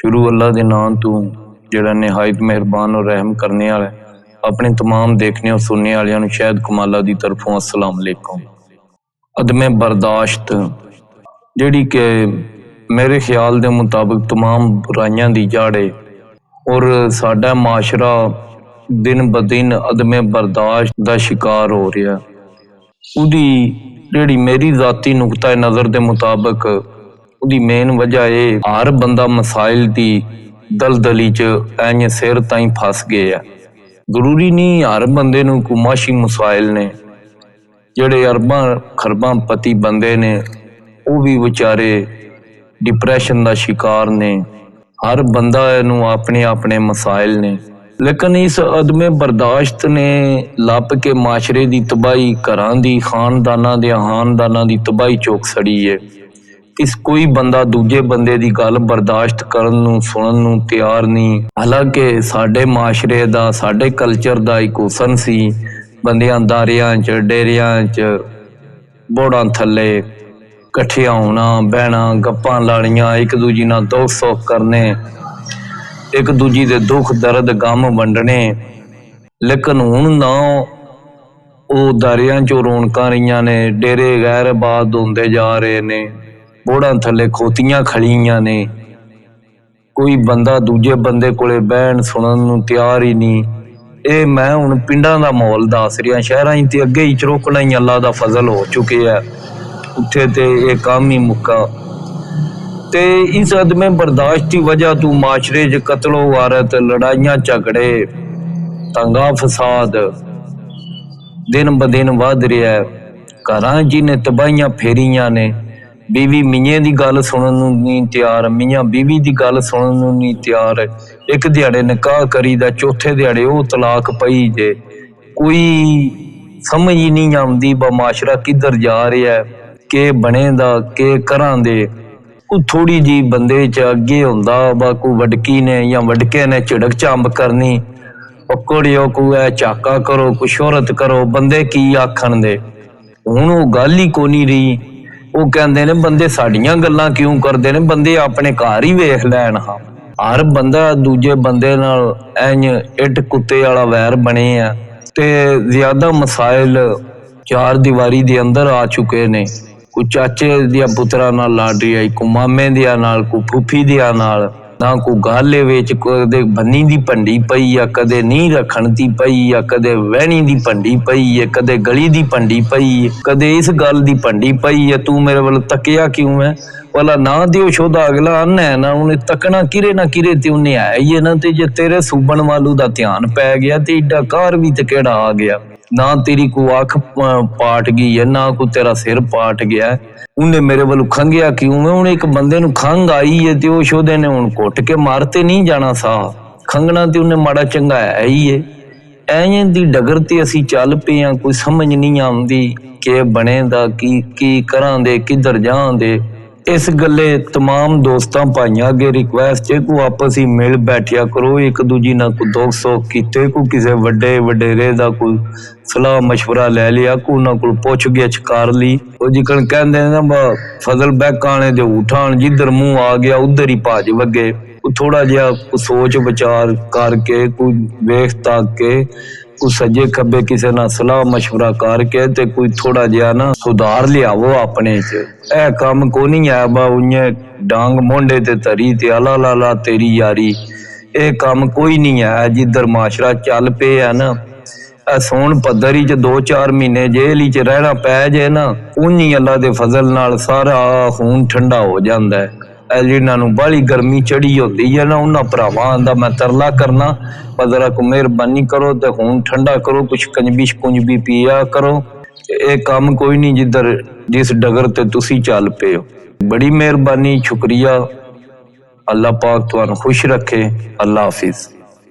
शुरू अल्लाह के नाम तू जिहड़ा निहायत मेहरबान और रहम करने वाला अपने तमाम देखने और सुनने वालियां नूं शायद कमाला दी तरफों अस्सलाम वालेकुम। अदमे बर्दाश्त जिहड़ी कि मेरे ख्याल दे मुताबिक तमाम बुराइयां दी जड़ है और साडा माशरा दिन ब दिन अदमे बर्दाश्त का शिकार हो रहा। उहदी जिहड़ी मेरी जाती नुकता नज़र के मुताबिक उहदी मेन वजह है हर बंदा मसाइल की दलदली च इंज सिर ताई फस गया। जरूरी नहीं हर बंदे नूं कोई माशी मसाइल ने। जिहड़े अरबां खरबां पति बंदे ने वो भी बेचारे डिप्रैशन का शिकार ने। हर बंदा नूं अपने अपने मसाइल ने, लेकिन इस अदमे बर्दाश्त ने लप के माशरे की तबाही, घरां दी खानदाना दी तबाही चौक सड़ी है। किस कोई बंदा दूजे बंदे की गल बर्दाश्त करन नूं सुनन नूं तैयार नहीं। हालांकि साडे माशरे दा साडे कल्चर दा एक हुसन सी बंदियां दारियां च डेरियां च बोड़ां थल्ले कट्ठिया होना, बहना, गप्पां लानियां, एक दूजी नाल दुख सुख करने, एक दूजी दे दुख दर्द गम वंडने। लेकिन हुण ना वो दारियां चो रौनकां रहियां ने, डेरे गैर आबाद होंदे जा रहे ने, बोड़ां थल्ले खोतियां खड़ियां ने। कोई बंदा दूजे बंदे कोले बहन सुनन नूं तैयार ही नहीं। ये मैं हुण पिंडां दा माहौल दस रिहा, शहरां च ते अगे ही चरोकना ही अल्लाह दा फजल हो चुके है, उत्थे ते ये काम ही मुक्का। ते इस अदमे बर्दाश्त की वजह तू माशरे च कतलो वारत, लड़ाइयां झगड़े, दंगा फसाद दिन ब दिन वध रहा है। घरां जिन्हें तबाहियां फेरियां ने, बीवी मियां दी गल सुनन नूं नहीं तैयार, मियां बीवी दी गल सुनन नूं नहीं तैयार। एक दिहाड़े निकाह करीदा, चौथे दिहाड़े वो तलाक पई जे। कोई समझ ही नहीं आउंदी बा माशरा किधर जा रहा है, के बने दा के करां दे। कोई थोड़ी जी बंदे च अगे हुंदा बा कोई वडकी ने या वडके ने झिड़क चंब करनी, पकड़ियो कोई झाका करो, कोई शोहरत करो, बंदे की आखण दे। हुण वो गल ही कोनी रही। वो कहंदे ने बंदे साडियां गल्लां क्यों करदे ने, बंदे अपने घर ही वेख लैण। हाँ, हर बंदा दूजे बंदे नाल इंज इट कुत्ते वाला वैर बने आ ते ज्यादा मसाइल चार दीवारी दे अंदर आ चुके ने। कोई चाचे दिया पुत्रा नाल लड़ रही है, कोई मामे दिया नाल, कोई फूफी दिया नाल, ना कोई गल विच कदे बन्नी दी भंडी पई या कदे नीं रखण दी पई या कदे वहणी दी भंडी पई है, कदे गली दी भंडी पई है, कदे इस गल दी भंडी पई है, तू मेरे वाल तकिया क्यों है। वाला ना दिओ शोधा अगला अन्न है ना, उन्हें तकना किरे ना किरे ते उन्हें है ही है ना। ते जे तेरे सूबण वालू दा ध्यान पै गया ते एडा कार भी ते केड़ा आ गया। ना तेरी कोई अख पाट गई है, ना कोई तेरा सिर पाट गया है, उन्हें मेरे वालू खंघिया क्यों है। उन्हें एक बंदे नूं खंघ आई है ते ओ शोधे ने हुण घुट के मारते नहीं जाना सा, खंघना ते उन्हें माड़ा चंगा है ही है। ऐं दी डगर ते असी चल पे हां, कोई समझ नहीं आउंदी के बने दा की करां दे, किधर जां दे। इस गल्ले तमाम दोस्तां भाइयां अगे रिक्वेस्ट है को आपस ही मिल बैठिया करो, एक दूजी ना कोई दुख सुख कीते, को किसी वड्डे वडेरे दा कोई सलाह मशवरा ले लिया, को ना कोई पुछ गिछ कर ली। जिकन कहंदे ना फजल बैक आने दे उठान, जिधर मुंह आ गया उधर ही भज वगे। थोड़ा जिहा सोच विचार करके कोई वेख तक के कोई सज्जे खब्बे किसी ना सलाह मशवरा करके ते कोई थोड़ा जिहा ना सुधार लियावो अपने च। ए काम को नहीं है बा उन्हें डांग मोंडे ते तरी ते अला ला तेरी यारी, ए काम कोई नहीं है। जिधर माशरा चल पे है ना, सोन पद्धरी च 2-4 महीने जेल च रहना पै जे ना, उन्नी अल्लाह दे फजल नाल सारा खून ठंडा हो जांदा है। जिन्हां नूं बाहली गर्मी चढ़ी होंदी है ना, उन्हां भरावां दा मैं तरला करना जरा को मेहरबानी करो ते खून ठंडा करो, कुछ कंजबी पिया करो। ये काम कोई नहीं जिधर जिस डगर ते तुसी चल पे हो। बड़ी मेहरबानी, शुक्रिया। अल्लाह पाक तुहानू खुश रखे। अल्लाह हाफिज।